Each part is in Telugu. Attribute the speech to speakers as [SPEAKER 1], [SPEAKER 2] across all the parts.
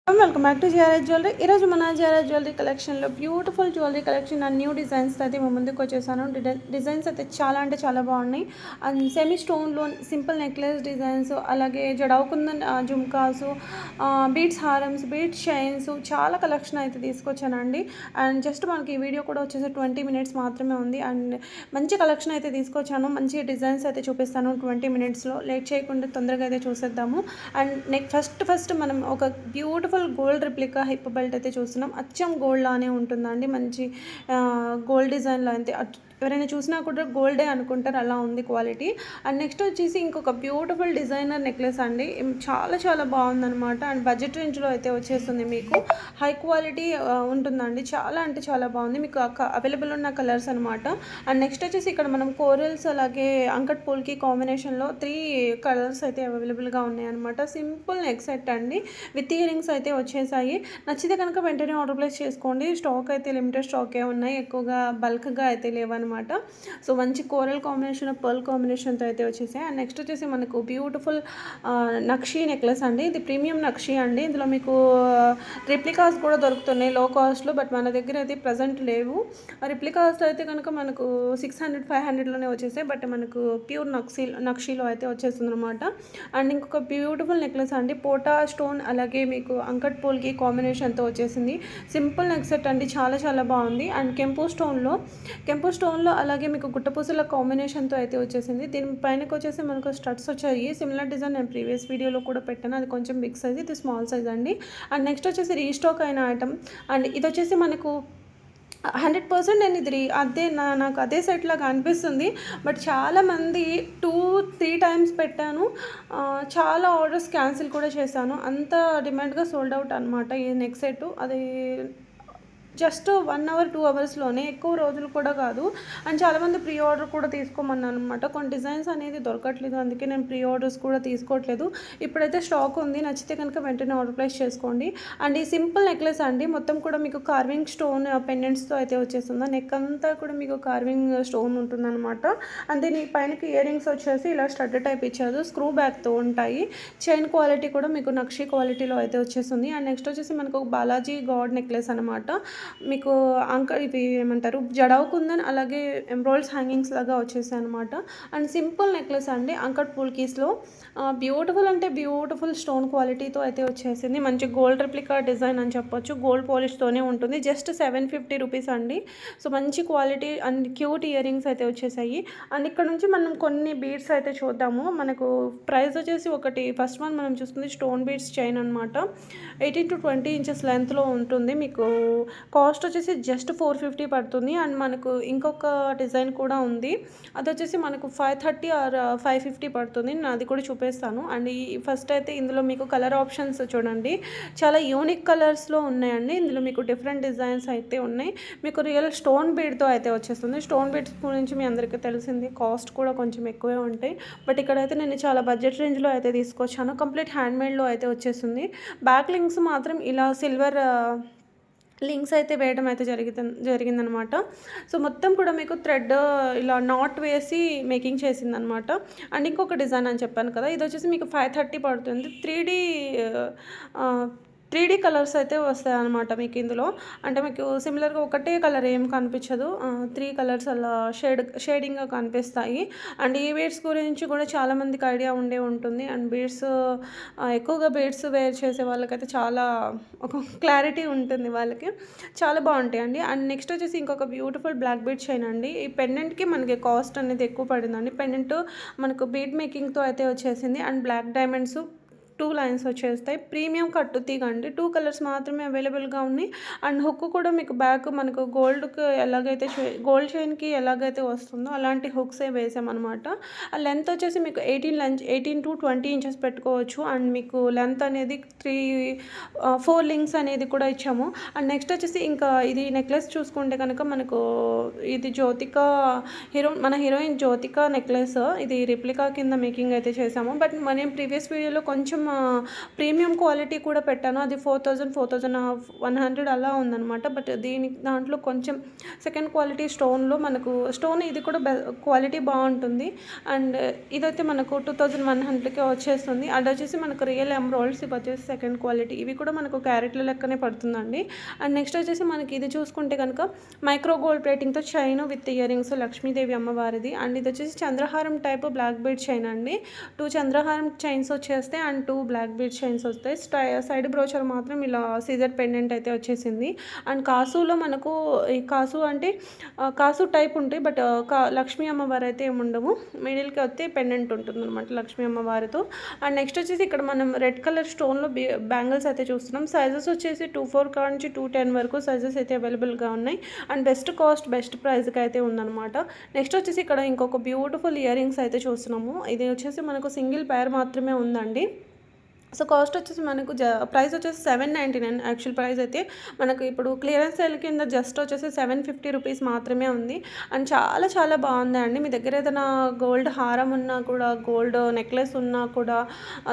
[SPEAKER 1] Welcome back to GRS jewellery. ఈరోజు మన జిఆర్ఎస్ జ్యువెలరీ కలెక్షన్లో beautiful jewellery collection and new designs అయితే మేము ముందుకు వచ్చేసాను. డిజైన్స్ అయితే చాలా అంటే చాలా బాగున్నాయి. అండ్ సెమీ స్టోన్లో సింపుల్ నెక్లెస్ డిజైన్స్, అలాగే జడవుకుందన్ జుమ్కాసు, బీడ్స్ హారమ్స్, బీడ్స్ చైన్స్, చాలా కలెక్షన్ అయితే తీసుకొచ్చానండి. అండ్ జస్ట్ మనకి ఈ వీడియో కూడా వచ్చేసి 20 మినిట్స్ మాత్రమే ఉంది. అండ్ మంచి కలెక్షన్ అయితే తీసుకొచ్చాను, మంచి డిజైన్స్ అయితే చూపిస్తాను 20 మినిట్స్లో. లేట్ చేయకుండా తొందరగా అయితే చూసేద్దాము. అండ్ ఫస్ట్ మనం ఒక beautiful gold replica hip belt అయితే చూస్తున్నాం. అచ్చం గోల్డ్ లానే ఉంటుందండి, మంచి గోల్డ్ డిజైన్లో అయితే ఎవరైనా చూసినా కూడా గోల్డే అనుకుంటారు, అలా ఉంది క్వాలిటీ. అండ్ నెక్స్ట్ వచ్చేసి ఇంకొక బ్యూటిఫుల్ డిజైనర్ నెక్లెస్ అండి, చాలా చాలా బాగుందనమాట. అండ్ బడ్జెట్ రేంజ్లో అయితే వచ్చేస్తుంది, మీకు హై క్వాలిటీ ఉంటుందండి. చాలా అంటే చాలా బాగుంది, మీకు అవైలబుల్ ఉన్న కలర్స్ అనమాట. అండ్ నెక్స్ట్ వచ్చేసి ఇక్కడ మనం కోరల్స్ అలాగే అంకట్ పూల్కి కాంబినేషన్లో 3 కలర్స్ అయితే అవైలబుల్గా ఉన్నాయన్నమాట. సింపుల్ నెక్ సెట్ అండి, విత్ ఇయరింగ్స్ అయితే వచ్చేసాయి. నచ్చితే కనుక వెంటనే ఆర్డర్ ప్లేస్ చేసుకోండి. స్టాక్ అయితే లిమిటెడ్ స్టాకే ఉన్నాయి, ఎక్కువగా బల్క్గా అయితే లేవన్నమాట. సో మంచి కోరల్ కాంబినేషన్, పర్ల్ కాంబినేషన్తో అయితే వచ్చేసాయి. అండ్ నెక్స్ట్ వచ్చేసి మనకు బ్యూటిఫుల్ నక్షి నెక్లెస్ అండి, ఇది ప్రీమియం నక్షి అండి. ఇందులో మీకు రిప్లికాస్ కూడా దొరుకుతున్నాయి లో కాస్ట్లో, బట్ మన దగ్గర అయితే ప్రజెంట్ లేవు. రిప్లికాస్ అయితే కనుక మనకు 600-500లోనే వచ్చేసాయి, బట్ మనకు ప్యూర్ నక్షిలో అయితే వచ్చేస్తుంది అనమాట. అండ్ ఇంకొక బ్యూటిఫుల్ నెక్లెస్ అండి, పోటా స్టోన్ అలాగే మీకు అంకట్ పూల్కి కాంబినేషన్తో వచ్చేసింది. సింపుల్ నెక్ సెట్ అండి, చాలా చాలా బాగుంది. అండ్ కెంపు స్టోన్లో అలాగే మీకు గుట్టపూసల కాంబినేషన్తో అయితే వచ్చేసింది. దీనిపైనకి వచ్చేసి మనకు స్టడ్స్ వచ్చాయి. సిమిలర్ డిజైన్ నేను ప్రీవియస్ వీడియోలో కూడా పెట్టాను, అది కొంచెం బిగ్ సైజ్, ఇది స్మాల్ సైజ్ అండి. అండ్ నెక్స్ట్ వచ్చేసి రీస్టాక్ అయిన ఐటమ్. అండ్ ఇది వచ్చేసి మనకు 100% నేను ఇది నాకు అదే సెట్ లాగా అనిపిస్తుంది, బట్ చాలామంది 2-3 టైమ్స్ పెట్టాను, చాలా ఆర్డర్స్ క్యాన్సిల్ కూడా చేశాను. అంత డిమాండ్గా సోల్డ్ అవుట్ అనమాట ఈ నెక్ సెట్. అది జస్ట్ 1 అవర్ 2 అవర్స్లోనే, ఎక్కువ రోజులు కూడా కాదు. అండ్ చాలామంది ప్రీ ఆర్డర్ కూడా తీసుకోమన్నాను అనమాట. కొన్ని డిజైన్స్ అనేది దొరకట్లేదు, అందుకే నేను ప్రీ ఆర్డర్స్ కూడా తీసుకోవట్లేదు. ఇప్పుడైతే స్టాక్ ఉంది, నచ్చితే కనుక వెంటనే ఆర్డర్ ప్లేస్ చేసుకోండి. అండ్ ఈ సింపుల్ నెక్లెస్ అండి, మొత్తం కూడా మీకు కార్వింగ్ స్టోన్ పెండెంట్స్తో అయితే వచ్చేస్తుంది. నెక్ అంతా కూడా మీకు కార్వింగ్ స్టోన్ ఉంటుందన్నమాట. అండ్ దీని పైనకి ఇయర్ రింగ్స్ వచ్చేసి ఇలా స్టడ్ టైప్ ఇచ్చారు, స్క్రూ బ్యాక్తో ఉంటాయి. చైన్ క్వాలిటీ కూడా మీకు నక్షి క్వాలిటీలో అయితే వచ్చేస్తుంది. అండ్ నెక్స్ట్ వచ్చేసి మనకు బాలాజీ గాడ్ నెక్లెస్ అనమాట. మీకు ఇవి ఏమంటారు, జడవుకుందన్ అలాగే ఎంబ్రాయిడ్స్ హ్యాంగింగ్స్ లాగా వచ్చేసాయి అనమాట. అండ్ సింపుల్ నెక్లెస్ అండి, అంకట్ పూల్కీస్లో బ్యూటిఫుల్ అంటే బ్యూటిఫుల్ స్టోన్ క్వాలిటీతో అయితే వచ్చేసింది. మంచి గోల్డ్ రెప్లికా డిజైన్ అని చెప్పొచ్చు, గోల్డ్ పాలిష్తోనే ఉంటుంది. జస్ట్ 750 రూపీస్ అండి. సో మంచి quality and cute ear rings అయితే వచ్చేసాయి. అండ్ ఇక్కడ నుంచి మనం కొన్ని బీడ్స్ అయితే చూద్దాము. మనకు ప్రైస్ వచ్చేసి ఫస్ట్ వన్ మనం చూస్తుంది స్టోన్ బీడ్స్ చైన్ అనమాట. 18-20 ఇంచెస్ లెంత్లో ఉంటుంది. మీకు కాస్ట్ వచ్చేసి జస్ట్ 450 పడుతుంది. అండ్ మనకు ఇంకొక డిజైన్ కూడా ఉంది, అది వచ్చేసి మనకు 530 ఆర్ 550 పడుతుంది. నేను అది కూడా చూపిస్తాను. అండ్ ఈ ఫస్ట్ అయితే ఇందులో మీకు కలర్ ఆప్షన్స్ చూడండి, చాలా యూనిక్ కలర్స్లో ఉన్నాయండి. ఇందులో మీకు డిఫరెంట్ డిజైన్స్ అయితే ఉన్నాయి. మీకు రియల్ స్టోన్ బీడ్తో అయితే వచ్చేస్తుంది. స్టోన్ బీడ్స్ గురించి మీ అందరికీ తెలిసింది, కాస్ట్ కూడా కొంచెం ఎక్కువే ఉంటాయి. బట్ ఇక్కడైతే నేను చాలా బడ్జెట్ రేంజ్లో అయితే తీసుకొచ్చాను. కంప్లీట్ హ్యాండ్మేడ్లో అయితే వచ్చేస్తుంది. బ్యాక్ లింక్స్ మాత్రం ఇలా సిల్వర్ లింక్స్ అయితే వేయడం అయితే జరిగిందనమాట. సో మొత్తం కూడా మీకు థ్రెడ్ ఇలా నాట్ వేసి మేకింగ్ చేసిందనమాట. అండ్ ఇంకొక డిజైన్ అని చెప్పాను కదా, ఇది వచ్చేసి మీకు 530 పడుతుంది. 3D కలర్స్ అయితే వస్తాయి అనమాట మీకు ఇందులో. అంటే మీకు సిమిలర్గా ఒకటే కలర్ ఏం కనిపించదు, 3 కలర్స్ అలా షేడింగ్గా కనిపిస్తాయి. అండ్ ఈ బీడ్స్ గురించి కూడా చాలామందికి ఐడియా ఉంటుంది. అండ్ బీడ్స్ ఎక్కువగా బీడ్స్ వేర్ చేసే వాళ్ళకైతే చాలా ఒక క్లారిటీ ఉంటుంది, వాళ్ళకి చాలా బాగుంటాయండి. అండ్ నెక్స్ట్ వచ్చేసి ఇంకొక బ్యూటిఫుల్ బ్లాక్ బీడ్ చైన్ అండి. ఈ పెండెంట్కి మనకి కాస్ట్ అనేది ఎక్కువ పడిందండి. పెండెంట్ మనకు బీడ్ మేకింగ్తో అయితే వచ్చేసింది. అండ్ బ్లాక్ డైమండ్స్ 2 లైన్స్ వచ్చేస్తాయి. ప్రీమియం కట్టు తీగ అండి, 2 కలర్స్ మాత్రమే అవైలబుల్గా ఉన్నాయి. అండ్ హుక్ కూడా మీకు బ్యాక్ మనకు గోల్డ్కి ఎలాగైతే గోల్డ్ చైన్కి ఎలాగైతే వస్తుందో అలాంటి హుక్సే వేసామన్నమాట. ఆ లెంత్ వచ్చేసి మీకు 18-20 ఇంచెస్ పెట్టుకోవచ్చు. అండ్ మీకు లెంత్ అనేది 4 లింక్స్ అనేది కూడా ఇచ్చాము. అండ్ నెక్స్ట్ వచ్చేసి ఇంకా ఇది నెక్లెస్ చూసుకుంటే కనుక మనకు ఇది మన హీరోయిన్ జ్యోతిక నెక్లెస్, ఇది రిప్లికా కింద మేకింగ్ అయితే చేసాము. బట్ మనం ప్రీవియస్ వీడియోలో కొంచెం ప్రీమియం క్వాలిటీ కూడా పెట్టాను. అది 4100 అలా ఉందనమాట. బట్ దాంట్లో కొంచెం సెకండ్ క్వాలిటీ స్టోన్లో మనకు స్టోన్ ఇది కూడా క్వాలిటీ బాగుంటుంది. అండ్ ఇదైతే మనకు 2100కే వచ్చేస్తుంది. అది వచ్చేసి మనకు రియల్ ఎమరాల్డ్స్, ఇవి వచ్చేసి సెకండ్ క్వాలిటీ. ఇవి కూడా మనకు క్యారెట్ల లెక్కనే పడుతుందండి. అండ్ నెక్స్ట్ వచ్చేసి మనకి ఇది చూసుకుంటే కనుక మైక్రో గోల్డ్ ప్లేటింగ్తో chain with ear rings Lakshmidevi అమ్మవారిది. అండ్ ఇది వచ్చేసి చంద్రహారం టైప్ బ్లాక్ బీడ్ చైన్ అండి. 2 చంద్రహారం చైన్స్ వచ్చేస్తాయి అండ్ 2 బ్లాక్ బీడ్ చైన్స్ వస్తాయి. సైడ్ బ్రోచర్ మాత్రం ఇలా సీజర్ పెండెంట్ అయితే వచ్చేసింది. అండ్ కాసులో మనకు ఈ కాసు అంటే కాసు టైప్ ఉంటాయి, బట్ లక్ష్మీ అమ్మవారు అయితే ఏమి ఉండవు. మిడిల్కి వస్తే పెండెంట్ ఉంటుంది అనమాట లక్ష్మీ అమ్మవారితో. అండ్ నెక్స్ట్ వచ్చేసి ఇక్కడ మనం రెడ్ కలర్ స్టోన్లో బ్యాంగిల్స్ అయితే చూస్తున్నాం. సైజెస్ వచ్చేసి 24 కాడ నుంచి 210 వరకు సైజెస్ అయితే అవైలబుల్గా ఉన్నాయి. అండ్ బెస్ట్ కాస్ట్ బెస్ట్ ప్రైస్కి అయితే ఉందన్నమాట. నెక్స్ట్ వచ్చేసి ఇక్కడ ఇంకొక బ్యూటిఫుల్ ఇయర్ రింగ్స్ అయితే చూస్తున్నాము. ఇది వచ్చేసి మనకు సింగిల్ పేర్ మాత్రమే ఉందండి. సో కాస్ట్ వచ్చేసి మనకు ప్రైస్ వచ్చేసి 799. యాక్చువల్ ప్రైస్ అయితే మనకు ఇప్పుడు క్లియరెన్స్ సేల్ కింద జస్ట్ వచ్చేసి 750 రూపీస్ మాత్రమే ఉంది. అండ్ చాలా చాలా బాగుంది అండి. మీ దగ్గర ఏదైనా గోల్డ్ హారం ఉన్నా కూడా, గోల్డ్ నెక్లెస్ ఉన్నా కూడా,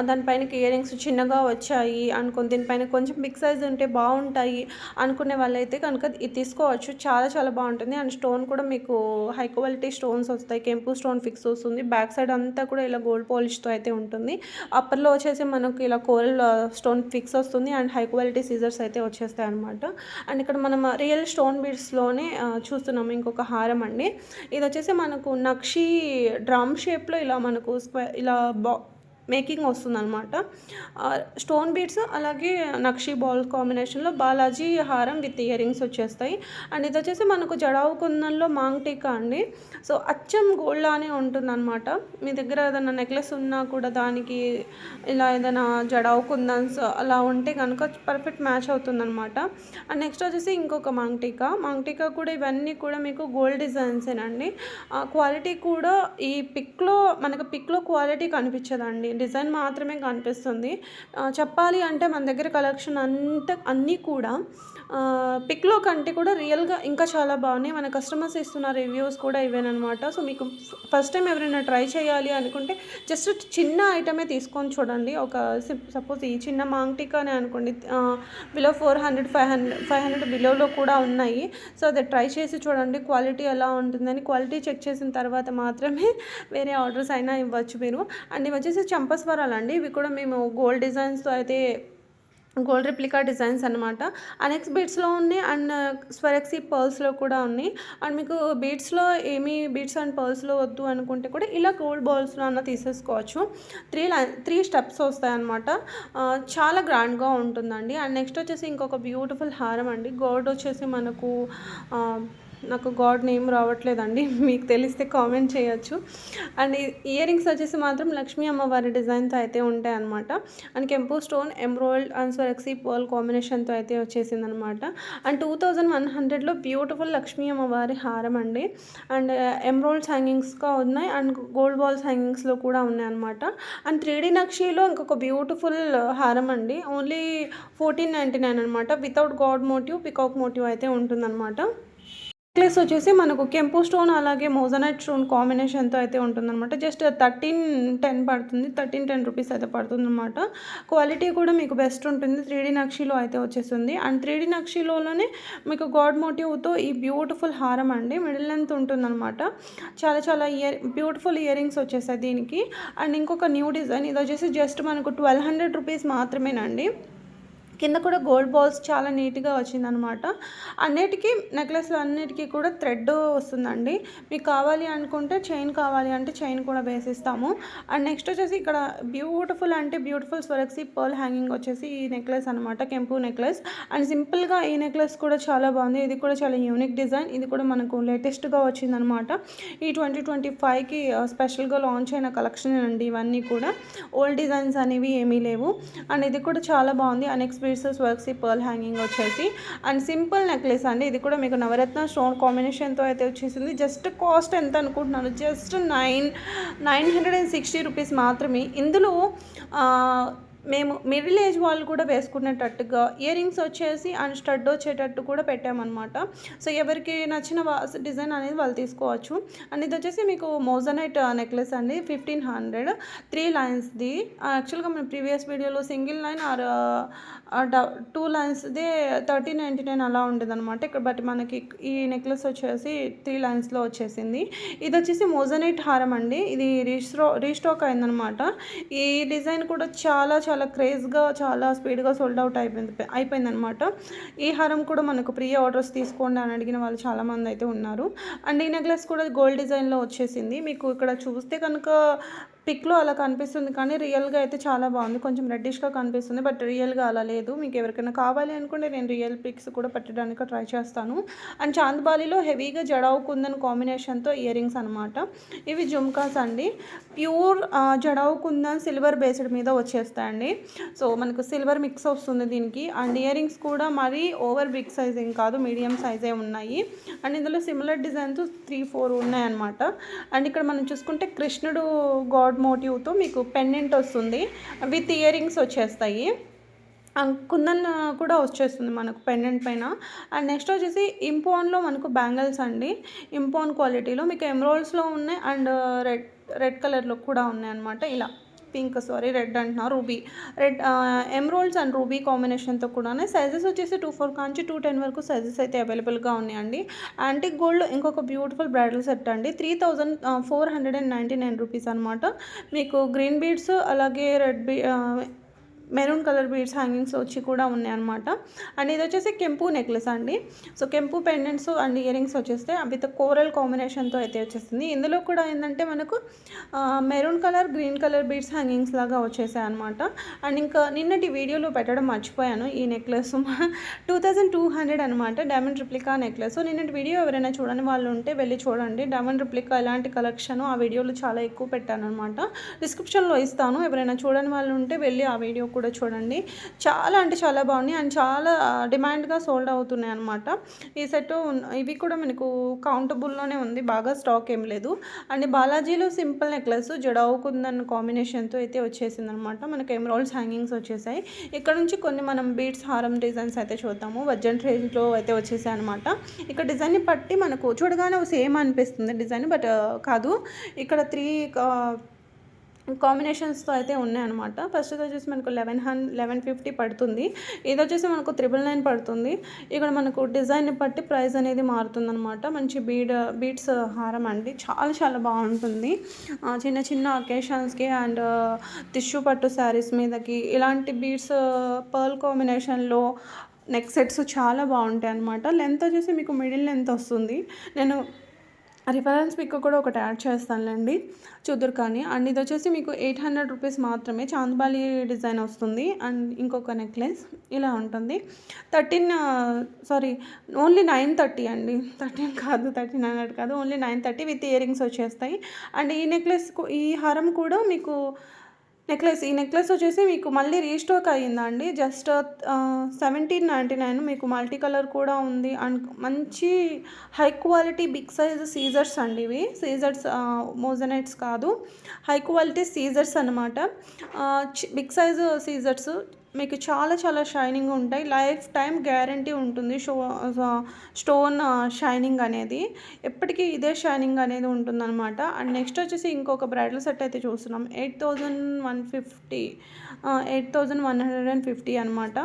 [SPEAKER 1] దానిపైన ఇయర్ రింగ్స్ చిన్నగా వచ్చాయి అనుకుని దీనిపైన కొంచెం బిగ్ సైజ్ ఉంటే బాగుంటాయి అనుకునే వాళ్ళైతే కనుక ఇది తీసుకోవచ్చు. చాలా చాలా బాగుంటుంది. అండ్ స్టోన్ కూడా మీకు హై క్వాలిటీ స్టోన్స్ వస్తాయి. కెంపు స్టోన్ ఫిక్స్ వస్తుంది. బ్యాక్ సైడ్ అంతా కూడా ఇలా గోల్డ్ పాలిష్తో అయితే ఉంటుంది. అప్పర్లో వచ్చేసి మనకు ఇలా కోరల్ స్టోన్ ఫిక్స్ వస్తుంది. అండ్ హై క్వాలిటీ సీజర్స్ అయితే వచ్చేస్తాయి అనమాట. అండ్ ఇక్కడ మనం రియల్ స్టోన్ బీడ్స్లోనే చూస్తున్నాము ఇంకొక హారం అండి. ఇది వచ్చేసి మనకు నక్షి డ్రమ్ షేప్లో ఇలా మనకు ఇలా మేకింగ్ వస్తుందన్నమాట. స్టోన్ బీడ్స్ అలాగే నక్షి బాల్ కాంబినేషన్లో బాలాజీ హారం విత్ ఇయర్ రింగ్స్ వచ్చేస్తాయి. అండ్ ఇది వచ్చేసి మనకు జడావు కుందన్లో మాంగ్ టీకా అండి. సో అచ్చం గోల్డ్ లానే ఉంటుందన్నమాట. మీ దగ్గర ఏదైనా నెక్లెస్ ఉన్నా కూడా దానికి ఇలా ఏదైనా జడావు కుందన్స్ అలా ఉంటే కనుక పర్ఫెక్ట్ మ్యాచ్ అవుతుందన్నమాట. అండ్ నెక్స్ట్ వచ్చేసి ఇంకొక మాంగ్ టీకా కూడా ఇవన్నీ కూడా మీకు గోల్డ్ డిజైన్సేనండి. క్వాలిటీ కూడా ఈ పిక్లో క్వాలిటీ కనిపించదండి, డిజైన్ మాత్రమే కనిపిస్తుంది. చెప్పాలి అంటే మన దగ్గర కలెక్షన్ అన్నీ కూడా పిక్లో కంటే కూడా రియల్గా ఇంకా చాలా బాగున్నాయి. మన కస్టమర్స్ ఇస్తున్న రివ్యూస్ కూడా ఇవేనమాట. సో మీకు ఫస్ట్ టైం ఎవరైనా ట్రై చేయాలి అనుకుంటే జస్ట్ చిన్న ఐటమే తీసుకొని చూడండి. ఒక సపోజ్ ఈ చిన్న మాంగ్ టీకానే అనుకోండి, బిలో 400 500 బిలోలో కూడా ఉన్నాయి. సో అది ట్రై చేసి చూడండి క్వాలిటీ ఎలా ఉంటుందని. క్వాలిటీ చెక్ చేసిన తర్వాత మాత్రమే వేరే ఆర్డర్స్ అయినా ఇవ్వచ్చు మీరు. అండ్ ఇవి వచ్చేసి చంపస్వరాలు అండి. ఇవి కూడా మేము గోల్డ్ డిజైన్స్తో అయితే గోల్డ్ రిప్లికా డిజైన్స్ అనమాట. అనెక్స్ బీడ్స్లో ఉన్నాయి అండ్ స్వరక్సీ పర్ల్స్లో కూడా ఉన్నాయి. అండ్ మీకు బీడ్స్లో బీడ్స్ అండ్ పర్ల్స్లో వద్దు అనుకుంటే కూడా ఇలా గోల్డ్ బాల్స్లో అన్న తీసేసుకోవచ్చు. 3 స్టెప్స్ వస్తాయి అనమాట. చాలా గ్రాండ్గా ఉంటుందండి. అండ్ నెక్స్ట్ వచ్చేసి ఇంకొక బ్యూటిఫుల్ హారం అండి. గోల్డ్ వచ్చేసి మనకు నాకు గాడ్ నేమ్ రావట్లేదండి, మీకు తెలిస్తే కామెంట్ చేయొచ్చు. అండ్ ఇయర్ రింగ్స్ వచ్చేసి మాత్రం లక్ష్మీ అమ్మవారి డిజైన్తో అయితే ఉంటాయి అనమాట. అండ్ కెంపు స్టోన్ ఎమ్రాయిల్డ్ అండ్ స్వరక్సీ పర్ల్ కాంబినేషన్తో అయితే వచ్చేసింది అనమాట. అండ్ 2100లో బ్యూటిఫుల్ లక్ష్మీ అమ్మవారి హారం అండి. అండ్ ఎమ్రాయిల్డ్స్ హ్యాంగింగ్స్గా ఉన్నాయి అండ్ గోల్డ్ బాల్స్ హ్యాంగింగ్స్లో కూడా ఉన్నాయి అనమాట. అండ్ 3D నక్షీలో ఇంకొక బ్యూటిఫుల్ హారం అండి. ఓన్లీ 1499 అనమాట. Without god motive peacock motive అయితే ఉంటుందన్నమాట. నెక్లెస్ వచ్చేసి మనకు కెంపు స్టోన్ అలాగే మోజనైట్ స్టోన్ కాంబినేషన్తో అయితే ఉంటుందన్నమాట. జస్ట్ 1310 పడుతుంది, 1310 రూపీస్ అయితే పడుతుంది అనమాట. క్వాలిటీ కూడా మీకు బెస్ట్ ఉంటుంది. 3D నక్షీలో అయితే వచ్చేస్తుంది. అండ్ 3D నక్షీలోనే మీకు గాడ్ మోటివ్తో ఈ బ్యూటిఫుల్ హారం అండి. మిడిల్ లెంత్ ఉంటుందన్నమాట. చాలా చాలా బ్యూటిఫుల్ ఇయర్ రింగ్స్ వచ్చేసాయి దీనికి. అండ్ ఇంకొక న్యూ డిజైన్, ఇది వచ్చేసి జస్ట్ మనకు 1200 రూపీస్ మాత్రమేనండి. కింద కూడా గోల్డ్ బాల్స్ చాలా నీట్గా వచ్చిందనమాట. అన్నిటికీ నెక్లెస్లు అన్నిటికీ కూడా థ్రెడ్ వస్తుందండి. మీకు కావాలి అనుకుంటే చైన్ కావాలి అంటే చైన్ కూడా వేసిస్తాము. అండ్ నెక్స్ట్ వచ్చేసి ఇక్కడ బ్యూటిఫుల్ స్వరక్సీ పర్ల్ హ్యాంగింగ్ వచ్చేసి ఈ నెక్లెస్ అనమాట, కెంపు నెక్లెస్. అండ్ సింపుల్గా ఈ నెక్లెస్ కూడా చాలా బాగుంది. ఇది కూడా చాలా యూనిక్ డిజైన్. ఇది కూడా మనకు లేటెస్ట్గా వచ్చిందనమాట. ఈ 2025కి స్పెషల్గా లాంచ్ అయిన కలెక్షన్ అండి ఇవన్నీ కూడా. ఓల్డ్ డిజైన్స్ అనేవి ఏమీ లేవు. అండ్ ఇది కూడా చాలా బాగుంది. నెక్స్ట్ స్వర్క్సీ పర్ల్ హ్యాంగింగ్ వచ్చేసి అండ్ సింపుల్ నెక్లెస్ అండి. ఇది కూడా మీకు నవరత్న స్టోన్ కాంబినేషన్తో అయితే వచ్చేసింది. జస్ట్ కాస్ట్ ఎంత అనుకుంటున్నాను, జస్ట్ 960 రూపీస్ మాత్రమే. ఇందులో మేము మిడిల్ ఏజ్ వాళ్ళు కూడా వేసుకునేటట్టుగా ఇయర్ రింగ్స్ వచ్చేసి అండ్ స్టడ్ వచ్చేటట్టు కూడా పెట్టామన్నమాట. సో ఎవరికి నచ్చిన డిజైన్ అనేది వాళ్ళు తీసుకోవచ్చు. అండ్ ఇది వచ్చేసి మీకు మోజనైట్ నెక్లెస్ అండి, 1500, 3 లైన్స్ది. యాక్చువల్గా మన ప్రీవియస్ వీడియోలో సింగిల్ లైన్ ఆర్ 2 లైన్స్దే 1399 అలా ఉండేదన్నమాట. ఇక్కడ బట్ మనకి ఈ నెక్లెస్ వచ్చేసి 3 లైన్స్లో వచ్చేసింది. ఇది వచ్చేసి మోజనైట్ హారం అండి, ఇది రీస్టాక్ అయిందనమాట. ఈ డిజైన్ కూడా చాలా చాలా క్రేజ్గా చాలా స్పీడ్గా సోల్డ్ అవుట్ అయిపోయిందనమాట. ఈ హారం కూడా మనకు ప్రీ ఆర్డర్స్ తీసుకోండి అని అడిగిన వాళ్ళు చాలామంది అయితే ఉన్నారు. అండ్ ఈ నెక్లెస్ కూడా గోల్డ్ డిజైన్లో వచ్చేసింది. మీకు ఇక్కడ చూస్తే కనుక పిక్లో అలా కనిపిస్తుంది, కానీ రియల్గా అయితే చాలా బాగుంది. కొంచెం రెడ్డిష్గా కనిపిస్తుంది, బట్ రియల్గా అలా లేదు. మీకు ఎవరికైనా కావాలి అనుకుంటే నేను రియల్ పిక్స్ కూడా పెట్టడానికి ట్రై చేస్తాను. అండ్ చాంద్బాలిలో హెవీగా జడావు కుందన్ కాంబినేషన్తో ఇయర్ రింగ్స్ అనమాట. ఇవి జుమ్కాస్ అండి, pure jadau kundan silver based మీద వచ్చేస్తాయండి. సో మనకు సిల్వర్ మిక్స్ వస్తుంది దీనికి. అండ్ ఇయర్ రింగ్స్ కూడా మరీ ఓవర్ బిగ్ సైజ్ ఏం కాదు, మీడియం సైజే ఉన్నాయి. అండ్ ఇందులో సిమిలర్ డిజైన్స్ 3-4 ఉన్నాయన్నమాట. అండ్ ఇక్కడ మనం చూసుకుంటే కృష్ణుడు గాడ్ మోటివ్తో మీకు పెండెంట్ వస్తుంది, విత్ ఇయర్ రింగ్స్ వచ్చేస్తాయి. కుందన్ కూడా వచ్చేస్తుంది మనకు పెండెంట్ పైన. అండ్ నెక్స్ట్ వచ్చేసి ఇంపోన్లో మనకు బ్యాంగిల్స్ అండి, ఇంపోన్ క్వాలిటీలో మీకు ఎమరాల్డ్స్లో ఉన్నాయి అండ్ రెడ్ కలర్లో కూడా ఉన్నాయి అనమాట. ఇలా రెడ్ అంటున్నా, ruby red, emeralds and ruby కాంబినేషన్తో కూడా సైజెస్ వచ్చేసి 2-4 కాంచి 2-10 వరకు సైజెస్ అయితే అవైలబుల్గా ఉన్నాయండి. యాంటిక్ గోల్డ్ ఇంకొక బ్యూటిఫుల్ బ్రైడల్ సెట్ అండి, 3499 రూపీస్ అనమాట. మీకు గ్రీన్ బీడ్స్ అలాగే red maroon colour beads hangings వచ్చి కూడా ఉన్నాయన్నమాట. అండ్ ఇది వచ్చేసి కెంపు నెక్లెస్ అండి. సో కెంపు పెండెంట్స్ అండ్ ఇయర్ రింగ్స్ వచ్చేస్తే విత్ కోరల్ కాంబినేషన్తో అయితే వచ్చేస్తుంది. ఇందులో కూడా ఏంటంటే మనకు maroon colour green colour beads hangings లాగా వచ్చేసాయి అనమాట. అండ్ ఇంకా నిన్నటి వీడియోలో పెట్టడం మర్చిపోయాను, ఈ నెక్లెస్ 2200 అనమాట, డైమండ్ రిప్లికా నెక్లెస్. నిన్నటి వీడియో ఎవరైనా చూడని వాళ్ళు ఉంటే వెళ్ళి చూడండి. డైమండ్ రిప్లికా ఎలాంటి కలెక్షన్ ఆ వీడియోలో చాలా ఎక్కువ పెట్టాను అనమాట. డిస్క్రిప్షన్లో ఇస్తాను, ఎవరైనా చూడని వాళ్ళు ఉంటే వెళ్ళి ఆ వీడియో కూడా చూడండి. చాలా అంటే చాలా బాగున్నాయి అండ్ చాలా డిమాండ్గా సోల్డ్ అవుతున్నాయి అనమాట. ఈ సెట్ ఇవి కూడా మనకు కౌంటబుల్లోనే ఉంది, బాగా స్టాక్ ఏం లేదు. And బాలాజీలో simple necklace jadau kundan కాంబినేషన్తో అయితే వచ్చేసింది అనమాట. మనకు ఎమరాల్డ్స్ హ్యాంగింగ్స్ వచ్చేసాయి. ఇక్కడ నుంచి కొన్ని మనం బీడ్స్ హారం డిజైన్స్ అయితే చూద్దాము. బడ్జెట్ రేంజ్లో అయితే వచ్చేసాయి అనమాట. ఇక్కడ డిజైన్ని బట్టి మనకు చూడగానే సేమ్ అనిపిస్తుంది డిజైన్, బట్ కాదు, ఇక్కడ 3 కాంబినేషన్స్తో అయితే ఉన్నాయన్నమాట. ఫస్ట్ వచ్చేసి మనకు 1150 పడుతుంది, ఇది వచ్చేసి మనకు 999 పడుతుంది. ఇక్కడ మనకు డిజైన్ని బట్టి ప్రైస్ అనేది మారుతుందన్నమాట. మంచి బీడ్స్ హారం అండి, చాలా చాలా బాగుంటుంది. చిన్న చిన్న అకేషన్స్కి అండ్ టిష్యూ పట్టు శారీస్ మీదకి ఇలాంటి బీడ్స్ పర్ల్ కాంబినేషన్లో నెక్ సెట్స్ చాలా బాగుంటాయి అన్నమాట. లెంత్ వచ్చేసి మీకు మిడిల్ లెంత్ వస్తుంది. నేను రిఫరెన్స్ పిక్ కూడా ఒకటి యాడ్ చేస్తానులేండి, చూద్దరు కానీ. అండ్ ఇది వచ్చేసి మీకు 800 రూపీస్ మాత్రమే, చాంద్బాలి డిజైన్ వస్తుంది. అండ్ ఇంకొక నెక్లెస్ ఇలా ఉంటుంది, ఓన్లీ 930 అండి, 13 కాదు, 1300 కాదు, ఓన్లీ 930 విత్ ఇయర్ రింగ్స్ వచ్చేస్తాయి. అండ్ ఈ నెక్లెస్ ఈ హారం కూడా మీకు ఈ నెక్లెస్ వచ్చేసి మీకు మళ్ళీ రీస్టాక్ అయ్యిందండి. జస్ట్ 1799, మీకు మల్టీ కలర్ కూడా ఉంది. అండ్ మంచి హై క్వాలిటీ బిగ్ సైజ్ సీజర్స్ అండి, ఇవి సీజర్స్ మోజనైట్స్ కాదు, హై క్వాలిటీ సీజర్స్ అనమాట. బిగ్ సైజ్ సీజర్స్ మీకు చాలా చాలా షైనింగ్ ఉంటాయి, లైఫ్ టైం గ్యారంటీ ఉంటుంది. స్టోన్ షైనింగ్ అనేది ఎప్పటికీ ఇదే షైనింగ్ అనేది ఉంటుందన్నమాట. అండ్ నెక్స్ట్ వచ్చేసి ఇంకొక బ్రైడల్ సెట్ అయితే చూస్తున్నాం, 8150 అనమాట.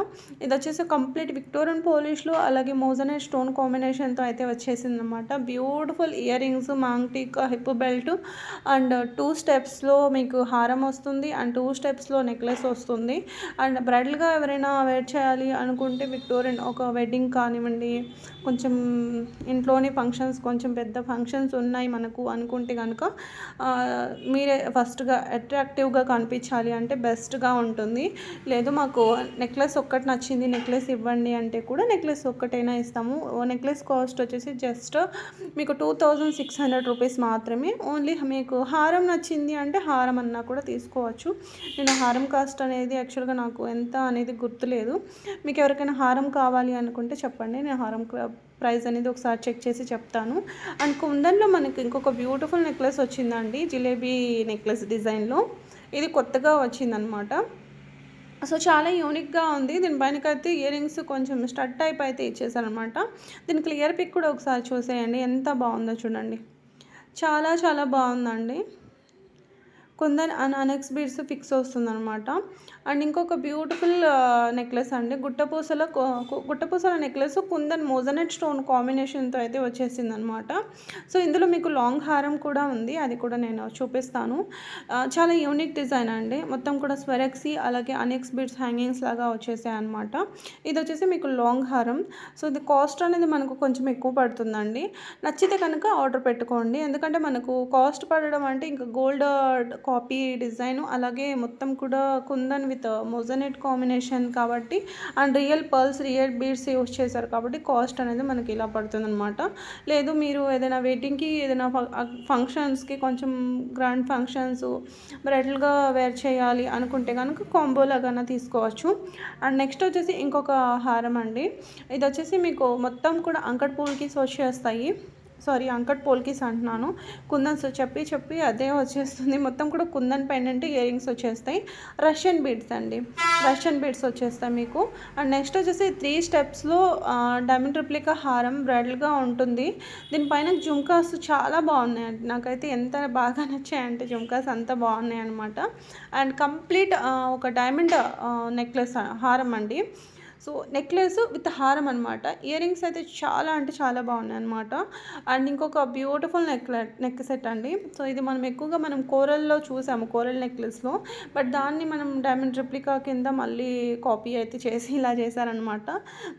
[SPEAKER 1] ఇది వచ్చేసి కంప్లీట్ విక్టోరియన్ పోలిష్లో అలాగే మోజనైట్ స్టోన్ కాంబినేషన్తో అయితే వచ్చేసింది అనమాట. బ్యూటిఫుల్ ఇయర్ రింగ్స్, మాంగ్టిక్, హిప్ బెల్ట్ అండ్ 2 స్టెప్స్లో మీకు హారం వస్తుంది అండ్ 2 స్టెప్స్లో నెక్లెస్ వస్తుంది. అండ్ బ్రైడల్గా ఎవరైనా వేర్ చేయాలి అనుకుంటే విక్టోరియన్ ఒక వెడ్డింగ్ కానివ్వండి, కొంచెం ఇంట్లోని ఫంక్షన్స్, కొంచెం పెద్ద ఫంక్షన్స్ ఉన్నాయి మనకు అనుకుంటే కనుక మీరే ఫస్ట్గా అట్రాక్టివ్గా కనిపించాలి అంటే బెస్ట్గా ఉంటుంది. లేదు మాకు నెక్లెస్ ఒక్కటి నచ్చింది, నెక్లెస్ ఇవ్వండి అంటే కూడా నెక్లెస్ ఒక్కటైనా ఇస్తాము. నెక్లెస్ కాస్ట్ వచ్చేసి జస్ట్ మీకు 2600 రూపీస్ మాత్రమే. ఓన్లీ మీకు హారం నచ్చింది అంటే హారం అన్నా కూడా తీసుకోవచ్చు. నేను హారం కాస్ట్ అనేది యాక్చువల్గా నాకు ఎంత అనేది గుర్తులేదు. మీకు ఎవరికైనా హారం కావాలి అనుకుంటే చెప్పండి, నేను హారం ప్రైస్ అనేది ఒకసారి చెక్ చేసి చెప్తాను. అండ్ కుందన్లో మనకి ఇంకొక బ్యూటిఫుల్ నెక్లెస్ వచ్చిందండి, జిలేబీ నెక్లెస్ డిజైన్లో. ఇది కొత్తగా వచ్చిందనమాట. సో చాలా యూనిక్‌గా ఉంది. దీనిపైనకైతే ఇయర్ రింగ్స్ కొంచెం స్టడ్ టైప్ అయితే ఇచ్చేసారనమాట. దీని క్లియర్ పిక్ కూడా ఒకసారి చూసేయండి. ఎంత బావుందో చూడండి. చాలా చాలా బావుందండి. Kundan and annexe beads fix వస్తుందనమాట. అండ్ ఇంకొక బ్యూటిఫుల్ నెక్లెస్ అండి. గుట్టపూసల నెక్లెస్ కుందన్ మోజనెట్ స్టోన్ కాంబినేషన్తో అయితే వచ్చేసిందనమాట. సో ఇందులో మీకు లాంగ్ హారం కూడా ఉంది. అది కూడా నేను చూపిస్తాను. చాలా యూనిక్ డిజైన్ అండి. మొత్తం కూడా స్వెరక్సీ అలాగే అనెక్స్ బీడ్స్ హ్యాంగింగ్స్ లాగా వచ్చేసాయి అనమాట. ఇది వచ్చేసి మీకు లాంగ్ హారం. సో ఇది కాస్ట్ అనేది మనకు కొంచెం ఎక్కువ పడుతుందండి. నచ్చితే కనుక ఆర్డర్ పెట్టుకోండి. ఎందుకంటే మనకు కాస్ట్ పడడం అంటే ఇంకా గోల్డ్ కాపీ డిజైన్ అలాగే మొత్తం కూడా కుందన్ విత్ మొజనెట్ కాంబినేషన్ కాబట్టి and real pearls real beads use చేశారు కాబట్టి కాస్ట్ అనేది మనకి ఇలా పడుతుందన్నమాట. లేదు మీరు ఏదైనా వెడ్డింగ్కి ఏదైనా ఫంక్షన్స్కి కొంచెం గ్రాండ్ ఫంక్షన్స్ బ్రైడల్గా వేర్ చేయాలి అనుకుంటే కనుక కాంబో లాగా తీసుకోవచ్చు. అండ్ నెక్స్ట్ వచ్చేసి ఇంకొక హారం అండి. ఇది వచ్చేసి మీకు మొత్తం కూడా అంకట్ పూల్కి వచ్చేస్తాయి. అంకట్ పోల్కీస్ అంటున్నాను. కుందన్స్ చెప్పి అదే వచ్చేస్తుంది. మొత్తం కూడా కుందన్ పెండెంట్ ఇయర్ రింగ్స్ వచ్చేస్తాయి. రష్యన్ బీడ్స్ అండి. రష్యన్ బీడ్స్ వచ్చేస్తాయి మీకు. అండ్ నెక్స్ట్ వచ్చేసి 3 స్టెప్స్లో డైమండ్ రిప్లికా హారం బ్రైడల్గా ఉంటుంది. దీనిపైన జుమ్కాస్ చాలా బాగున్నాయండి. నాకైతే ఎంత బాగా నచ్చాయంటే జుమ్కాస్ అంత బాగున్నాయి అనమాట. అండ్ కంప్లీట్ ఒక డైమండ్ నెక్లెస్ హారం అండి. సో నెక్లెస్ విత్ హారం అనమాట. ఇయర్ రింగ్స్ అయితే చాలా అంటే చాలా బాగున్నాయి అనమాట. అండ్ ఇంకొక బ్యూటిఫుల్ నెక్ సెట్ అండి. సో ఇది మనం కోరల్లో చూసాము, కోరల్ నెక్లెస్లో. బట్ దాన్ని మనం డైమండ్ రిప్లికా కింద మళ్ళీ కాపీ అయితే చేసి ఇలా చేశారనమాట.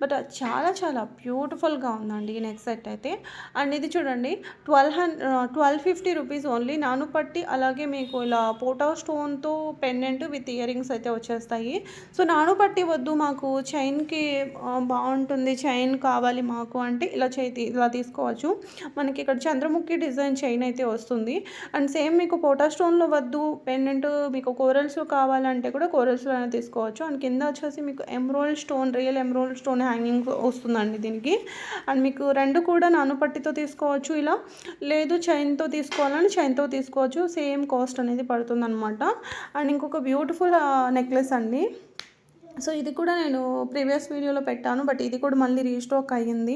[SPEAKER 1] బట్ చాలా చాలా బ్యూటిఫుల్గా ఉందండి ఈ నెక్ సెట్ అయితే. అండ్ ఇది చూడండి 1250 రూపీస్ ఓన్లీ. నానుపట్టి అలాగే మీకు ఇలా పోటా స్టోన్తో పెండెంట్ విత్ ఇయర్ రింగ్స్ అయితే వచ్చేస్తాయి. సో నానుపట్టి వద్దు మాకు చైన్కి బాగుంటుంది, చైన్ కావాలి మాకు అంటే ఇలా తీసుకోవచ్చు. మనకి ఇక్కడ చంద్రముఖి డిజైన్ చైన్ అయితే వస్తుంది. అండ్ సేమ్ మీకు పోటా స్టోన్లో వద్దు పెండెంట్ మీకు కోరల్స్లో కావాలంటే కూడా కోరల్స్లోనే తీసుకోవచ్చు. అండ్ కింద వచ్చేసి మీకు రియల్ ఎమ్రోల్డ్ స్టోన్ హ్యాంగింగ్ వస్తుందండి దీనికి. అండ్ మీకు రెండు కూడా నానుపట్టితో తీసుకోవచ్చు ఇలా, లేదు చైన్తో తీసుకోవాలని చైన్తో తీసుకోవచ్చు. సేమ్ కాస్ట్ అనేది పడుతుంది అనమాట. అండ్ ఇంకొక బ్యూటిఫుల్ నెక్లెస్ అండి. సో ఇది కూడా నేను ప్రీవియస్ వీడియోలో పెట్టాను. బట్ ఇది కూడా మళ్ళీ రీస్టాక్ అయ్యింది.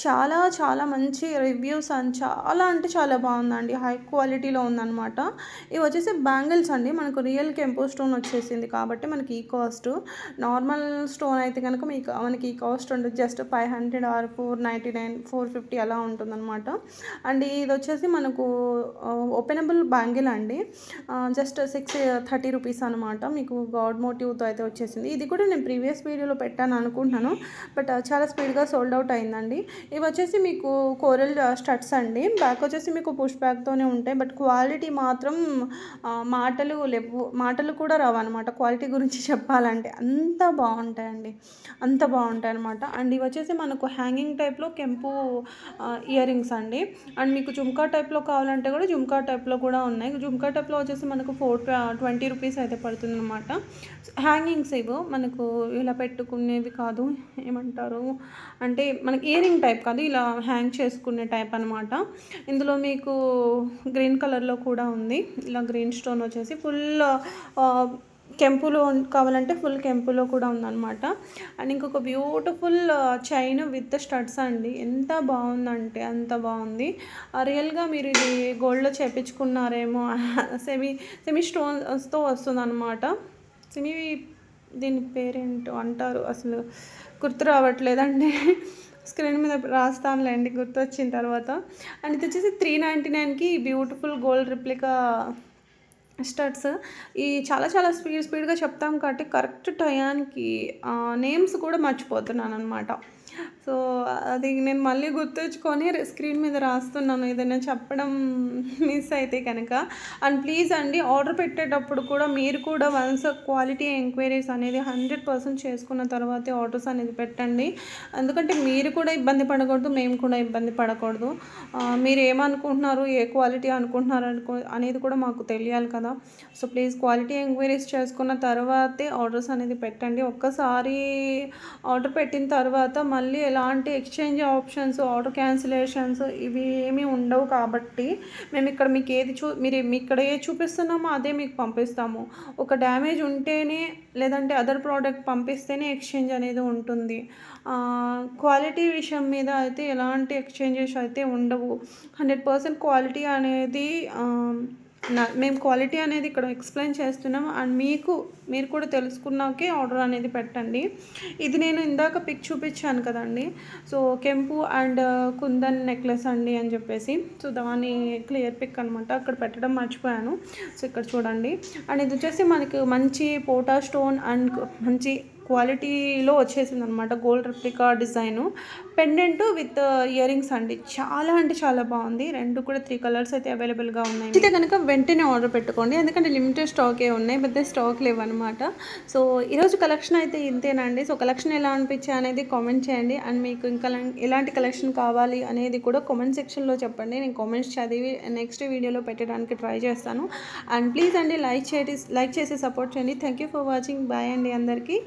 [SPEAKER 1] చాలా చాలా మంచి రివ్యూస్ అండ్ చాలా అంటే చాలా బాగుందండి. హై క్వాలిటీలో ఉందన్నమాట. ఇవి వచ్చేసి బ్యాంగిల్స్ అండి. మనకు రియల్ కెంపో స్టోన్ వచ్చేసింది కాబట్టి మనకి ఈ కాస్ట్. నార్మల్ స్టోన్ అయితే కనుక మనకి ఈ కాస్ట్ ఉంటుంది జస్ట్ 500 ఆర్ 499 450 అలా ఉంటుందన్నమాట. అండ్ ఇది వచ్చేసి మనకు ఓపెనబుల్ బ్యాంగిల్ అండి. జస్ట్ 630 రూపీస్ అనమాట. మీకు గాడ్ మోటివ్తో అయితే వచ్చేసింది. ఇది కూడా నేను ప్రీవియస్ వీడియోలో పెట్టాను అనుకుంటున్నాను. బట్ చాలా స్పీడ్గా సోల్డ్ అవుట్ అయిందండి. ఇవి వచ్చేసి మీకు కోరల్ స్టడ్స్ అండి. బ్యాక్ వచ్చేసి మీకు పుష్ బ్యాక్తోనే ఉంటాయి. బట్ క్వాలిటీ మాత్రం మాటలు కూడా రావు అనమాట. క్వాలిటీ గురించి చెప్పాలంటే అంత బాగుంటాయండి, అంత బాగుంటాయి అనమాట. అండ్ ఇవి వచ్చేసి మనకు హ్యాంగింగ్ టైప్లో కెంపు ఇయర్ రింగ్స్ అండి. అండ్ మీకు జుమ్కా టైప్లో కావాలంటే కూడా జుమ్కా టైప్లో కూడా ఉన్నాయి. జుమ్కా టైప్లో వచ్చేసి మనకు 420 రూపీస్ అయితే పడుతుంది అనమాట. హ్యాంగింగ్స్ ఇవి మనకు ఇలా పెట్టుకునేవి కాదు, ఏమంటారు అంటే మనకి ఇయరింగ్ టైప్ కాదు, ఇలా హ్యాంగ్ చేసుకునే టైప్ అనమాట. ఇందులో మీకు గ్రీన్ కలర్లో కూడా ఉంది. ఇలా గ్రీన్ స్టోన్ వచ్చేసి ఫుల్ కెంపులో కావాలంటే ఫుల్ కెంపులో కూడా ఉందన్నమాట. అండ్ ఇంకొక బ్యూటిఫుల్ చైన్ విత్ స్టడ్స్ అండి. ఎంత బాగుందంటే అంత బాగుంది. రియల్గా మీరు ఇది గోల్డ్లో చేపించుకున్నారేమో. సెమీ స్టోన్స్తో వస్తుంది అనమాట. దీని పేరేంటో అంటారు, అసలు గుర్తు రావట్లేదండి. స్క్రీన్ మీద రాస్తానులేండి గుర్తొచ్చిన తర్వాత. అండ్ ఇది వచ్చేసి 399కి బ్యూటిఫుల్ గోల్డ్ రిప్లికా స్టడ్స్. ఈ చాలా చాలా స్పీడ్గా చెప్తాం కాబట్టి కరెక్ట్ టయానికి నేమ్స్ కూడా మర్చిపోతున్నాను అనమాట. సో అది నేను మళ్ళీ గుర్తుంచుకొని స్క్రీన్ మీద రాస్తున్నాను ఏదైనా చెప్పడం మిస్ అయితే కనుక. అండ్ ప్లీజ్ అండి ఆర్డర్ పెట్టేటప్పుడు కూడా మీరు కూడా వన్స్ క్వాలిటీ ఎంక్వైరీస్ అనేది 100% చేసుకున్న తర్వాతే ఆర్డర్స్ అనేది పెట్టండి. ఎందుకంటే మీరు కూడా ఇబ్బంది పడకూడదు, మేము కూడా ఇబ్బంది పడకూడదు. మీరు ఏమనుకుంటున్నారు, ఏ క్వాలిటీ అనుకుంటున్నారు అనేది కూడా మాకు తెలియాలి కదా. ఈజీగా. సో ప్లీజ్ క్వాలిటీ ఎంక్వైరీస్ చేసుకున్న తర్వాతే ఆర్డర్స్ అనేది పెట్టండి. ఒక్కసారి ఆర్డర్ పెట్టిన తర్వాత మళ్ళీ ఎలాంటి ఎక్స్చేంజ్ ఆప్షన్స్, ఆర్డర్ క్యాన్సిలేషన్స్ ఇవి ఏమీ ఉండవు. కాబట్టి మేము ఇక్కడ మీకు ఏది మీరు ఇక్కడ ఏది చూపిస్తున్నామో అదే మీకు పంపిస్తాము. ఒక డ్యామేజ్ ఉంటేనే, లేదంటే అదర్ ప్రోడక్ట్ పంపిస్తేనే ఎక్స్చేంజ్ అనేది ఉంటుంది. క్వాలిటీ విషయం మీద అయితే ఎలాంటి ఎక్స్చేంజెస్ అయితే ఉండవు. 100% క్వాలిటీ అనేది మేము క్వాలిటీ అనేది ఇక్కడ ఎక్స్ప్లెయిన్ చేస్తున్నాం. అండ్ మీరు కూడా తెలుసుకున్నాకే ఆర్డర్ అనేది పెట్టండి. ఇది నేను ఇందాక పిక్ చూపించాను కదండి. సో కెంపు అండ్ కుందన్ నెక్లెస్ అండి అని చెప్పేసి, సో దాని క్లియర్ పిక్ అనమాట. అక్కడ పెట్టడం మర్చిపోయాను. సో ఇక్కడ చూడండి. అండ్ ఇది వచ్చేసి మనకి మంచి పోటా స్టోన్ అండ్ మంచి క్వాలిటీలో వచ్చేసింది అనమాట. Gold replica design pendant with ear rings అండి. చాలా అంటే చాలా బాగుంది. రెండు కూడా 3 కలర్స్ అయితే అవైలబుల్గా ఉన్నాయి. అయితే కనుక వెంటనే ఆర్డర్ పెట్టుకోండి, ఎందుకంటే లిమిటెడ్ స్టాకే ఉన్నాయి, పెద్ద స్టాక్ లేవు అనమాట. సో ఈరోజు కలెక్షన్ అయితే ఇంతేనండి. సో కలెక్షన్ ఎలా అనిపించా అనేది కామెంట్ చేయండి. అండ్ మీకు ఇంకా ఎలాంటి కలెక్షన్ కావాలి అనేది కూడా కామెంట్ సెక్షన్లో చెప్పండి. నేను కామెంట్స్ చదివి నెక్స్ట్ వీడియోలో పెట్టడానికి ట్రై చేస్తాను. అండ్ ప్లీజ్ అండి లైక్ చేసి సపోర్ట్ చేయండి. Thank you for watching. Bye అండి అందరికీ.